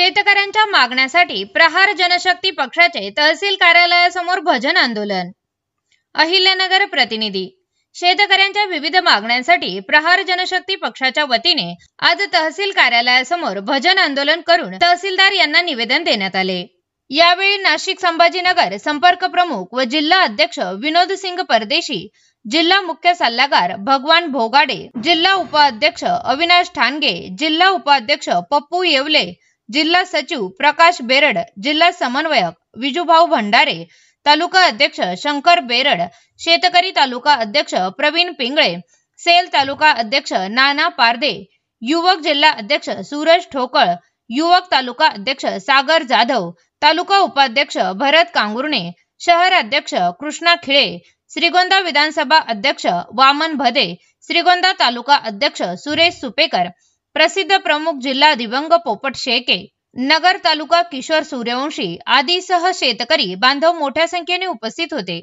शेतकऱ्यांच्या मागण्यासाठी प्रहार जनशक्ती पक्षाचे तहसील कार्यालयासमोर भजन आंदोलन। अहिल्यानगर प्रतिनिधी। शेतकऱ्यांच्या विविध मागण्यांसाठी प्रहार जनशक्ती पक्षाच्या वतीने आज तहसील कार्यालयासमोर भजन आंदोलन करून तहसीलदार यांना निवेदन देण्यात आले। यावेळी नाशिक संभाजीनगर संपर्क प्रमुख व जिल्हा अध्यक्ष विनोद सिंग परदेशी, जिल्हा मुख्य सल्लागार भगवान भोगाडे, जिल्हा उपाध्यक्ष अविनाश ठाणगे, जिल्हा उपाध्यक्ष पप्पू येवले, जिल्हा सचिव प्रकाश बेरड, जिल्हा समन्वयक विजूभाऊ भंडारे, तालुका अध्यक्ष शंकर बेरड, शेतकरी तालुका अध्यक्ष प्रवीण पिंगळे, सेल तालुका अध्यक्ष नाना पारदे, युवक जिल्हा अध्यक्ष सूरज ठोकळ, युवक तालुका अध्यक्ष सागर जाधव, तालुका उपाध्यक्ष भरत कांगुर्णे, शहर अध्यक्ष कृष्णा खिळे, श्रीगोंदा विधानसभा अध्यक्ष वामन भदे, श्रीगोंदा तालुका अध्यक्ष सुरेश सुपेकर, प्रसिद्ध प्रमुख जिल्हा दिवंग पोपट शेके, नगर तालुका किशोर सूर्यवंशी आदीसह शेतकरी बांधव मोठ्या संख्येने उपस्थित होते।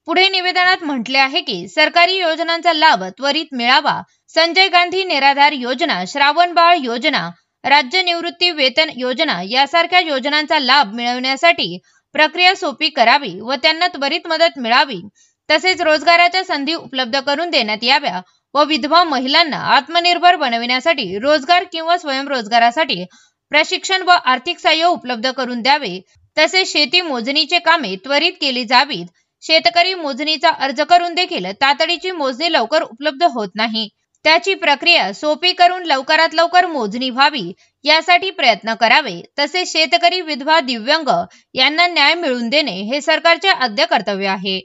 पुढे निवेदनात म्हटले आहे की सरकारी योजनांचा लाभ त्वरित मिळावा, संजय गांधी निराधार योजना, श्रावण बाळ योजना, राज्य निवृत्ती वेतन योजना यासारख्या योजनांचा लाभ मिळवण्यासाठी प्रक्रिया सोपी करावी व त्यांना त्वरित मदत मिळावी, तसेच रोजगाराच्या संधी उपलब्ध करून देण्यात याव्या व विधवा महिलांना आत्मनिर्भर बनविण्यासाठी रोजगार किंवा स्वयंरोजगारासाठी प्रशिक्षण व आर्थिक सहाय्य उपलब्ध करून द्यावे, तसेच शेती मोजणीचे कामे त्वरित केली जावीत। शेतकरी मोजणीचा अर्ज करून देखील तातडीची मोजणी लवकर उपलब्ध होत नाही, त्याची प्रक्रिया सोपी करून लवकरात लवकर मोजणी व्हावी यासाठी प्रयत्न करावे, तसेच शेतकरी विधवा दिव्यांग यांना न्याय मिळवून देणे हे सरकारचे आद्य कर्तव्य आहे।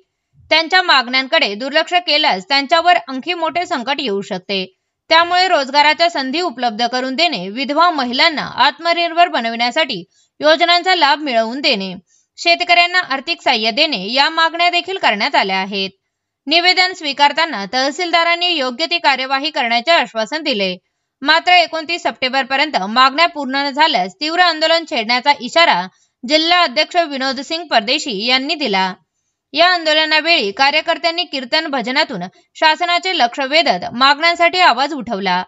त्यांच्या मागण्यांकडे दुर्लक्ष केल्यास त्यांच्यावर आणखी मोठे संकट येऊ शकते। त्यामुळे रोजगाराच्या संधी उपलब्ध करून देणे, विधवा महिलांना आत्मनिर्भर बनविण्यासाठी योजनांचा लाभ मिळवून देणे, शेतकऱ्यांना आर्थिक सहाय्य देणे या मागण्या देखील करण्यात आल्या आहेत। निवेदन स्वीकारताना तहसीलदारांनी योग्य ती कार्यवाही करण्याचे आश्वासन दिले। मात्र 29 सप्टेंबर पर्यंत मागण्या पूर्ण न झाल्यास तीव्र आंदोलन छेडण्याचा इशारा जिल्हा अध्यक्ष विनोद सिंग परदेशी यांनी दिला। या आंदोलनावेळी कार्यकर्त्यांनी कीर्तन भजनातून शासनाचे लक्ष वेधत मागण्यांसाठी आवाज उठवला।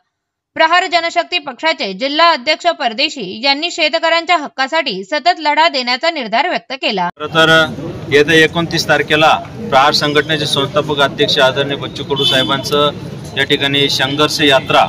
प्रहार जनशक्ती पक्षाचे जिल्हा अध्यक्ष परदेशी यांनी शेतकऱ्यांच्या हक्कासाठी सतत लढा देण्याचा निर्धार व्यक्त केला। तर येत्या 29 तारखेला प्रहार संघटनेचे संस्थापक अध्यक्ष आदरणीय बच्चू कडू साहेबांचं या ठिकाणी संघर्ष यात्रा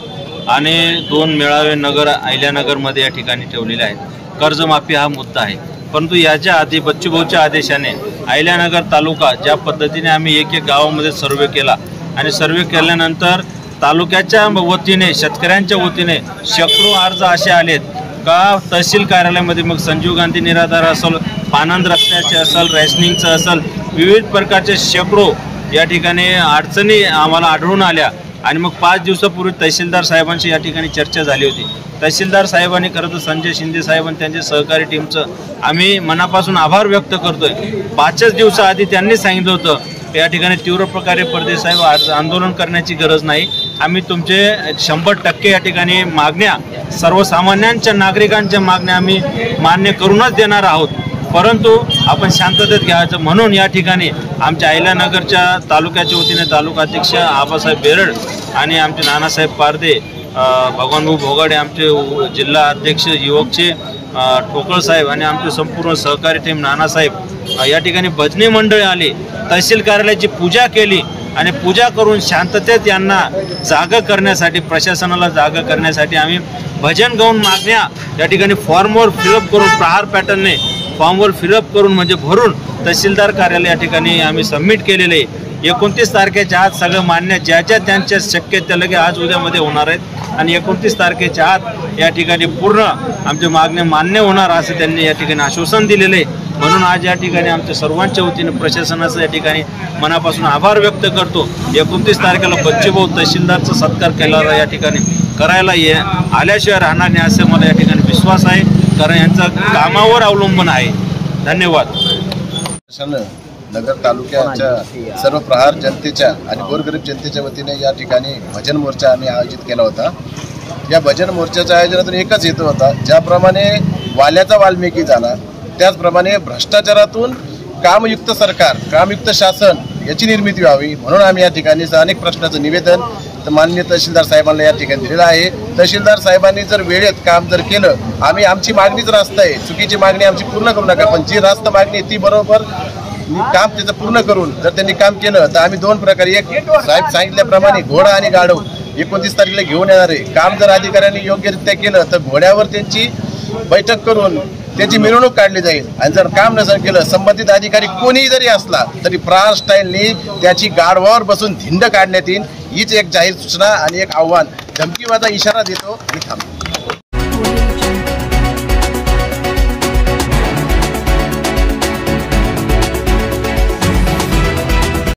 आणि 2 मेळावे नगर अहिल्यानगर मध्ये या ठिकाणी ठेवलेले आहेत। कर्जमाफी हा मुद्दा आहे, परंतु याच्या आधी बच्चूभाऊच्या आदेशाने अहिल्यानगर तालुका ज्या पद्धतीने आम्ही एक गावामध्ये सर्वे केला आणि सर्वे केल्यानंतर तालुक्याच्या वतीने शेतकऱ्यांच्या वतीने शेकडो अर्ज असे आलेत का तहसील कार्यालयामध्ये मग संजीव गांधी निराधार असेल, पानंद रस्त्याचे असेल, रेशनिंगचं असेल, विविध प्रकारचे शेकडो या ठिकाणी अडचणी आम्हाला आढळून आल्या आणि मग 5 दिवसापूर्वी तहसीलदार साहेबांशी या ठिकाणी चर्चा झाली होती। तहसीलदार साहेबांनी खरं तर संजय शिंदे साहेब आणि त्यांचे सहकारी टीमचं आम्ही मनापासून आभार व्यक्त करतोय। 5च दिवसाआधी त्यांनी सांगितलं होतं या ठिकाणी तीव्र प्रकारे परदेश साहेब आंदोलन करण्याची गरज नाही, आम्ही तुमचे 100% या ठिकाणी मागण्या सर्वसामान्यांच्या नागरिकांच्या मागण्या आम्ही मान्य करूनच देणार आहोत, परंतु आपण शांततेत घ्यायचं म्हणून या ठिकाणी आमच्या अहिल्यानगरच्या तालुक्याच्या वतीने तालुका अध्यक्ष आबासाहेब बेरड आणि आमचे नानासाहेब पारदे, भगवानभाऊ भोगाडे, आमचे जिल्हा अध्यक्ष युवकचे ठोकळ साहेब आणि आमचे संपूर्ण सहकारी टीम नानासाहेब या ठिकाणी भजनी मंडळी आले, तहसील कार्यालयाची पूजा केली आणि पूजा करून शांततेत यांना जागा करण्यासाठी, प्रशासनाला जागा करण्यासाठी आम्ही भजन गाऊन मागण्या या ठिकाणी फॉर्मवर फिलअप करून प्रहार पॅटर्नने फॉर्मवर फिलअप करून म्हणजे भरून तहसीलदार कार्यालय या ठिकाणी आम्ही सबमिट केलेले आहे। 29 तारखेच्या आत सगळं मान्य ज्याच्या त्यांच्या शक्यता लगे आज उद्यामध्ये होणार आहेत आणि 29 तारखेच्या आत या ठिकाणी पूर्ण आमच्या मागण्या मान्य होणार असं त्यांनी या ठिकाणी आश्वासन दिलेलं आहे। म्हणून आज या ठिकाणी आमच्या सर्वांच्या वतीने प्रशासनाचं या ठिकाणी मनापासून आभार व्यक्त करतो। 29 तारखेला बच्चूभाऊ तहसीलदारचा सत्कार केला या ठिकाणी करायला आल्याशिवाय राहणार नाही असं मला या ठिकाणी विश्वास आहे, कारण यांचं कामावर अवलंबून आहे। धन्यवाद। नगर तालुक्याच्या सर्व प्रहार जनतेच्या आणि गोरगरीब जनतेच्या वतीने या ठिकाणी भजन मोर्चा आम्ही आयोजित केला होता। या भजन मोर्चाच्या आयोजनातून एकच हेतू होता, ज्याप्रमाणे वाल्याचा वाल्मिकी झाला त्याचप्रमाणे भ्रष्टाचारातून कामयुक्त सरकार, कामयुक्त शासन याची निर्मिती व्हावी म्हणून आम्ही या ठिकाणी अनेक प्रश्नाचं निवेदन तर माननीय तहसीलदार साहेबांना या ठिकाणी दिलेलं आहे. तहसीलदार साहेबांनी जर वेळेत काम जर केलं, आमची मागणीच रास्त आहे, चुकीची मागणी आमची पूर्ण करू नका, पण जी रास्त मागणी आहे ती बरोबर काम त्याचं पूर्ण करून जर त्यांनी काम केलं तर आम्ही दोन प्रकारे, एक साहेब सांगितल्याप्रमाणे घोडा आणि गाढव 29 तारखेला घेऊन येणार आहे. काम जर अधिकाऱ्यांनी योग्यरित्या केलं तर घोड्यावर त्यांची बैठक करून त्याची मिरवणूक काढली जाईल, आणि जर काम नसेल केलं, संबंधित अधिकारी कोणीही जरी असला तरी प्रहार स्टाईलनी त्याची गाढवावर बसून धिंड काढण्यात येईल. हीच एक जाहीर सूचना आणि एक आव्हान, धमकीवादा इशारा देतो आणि थांबतो.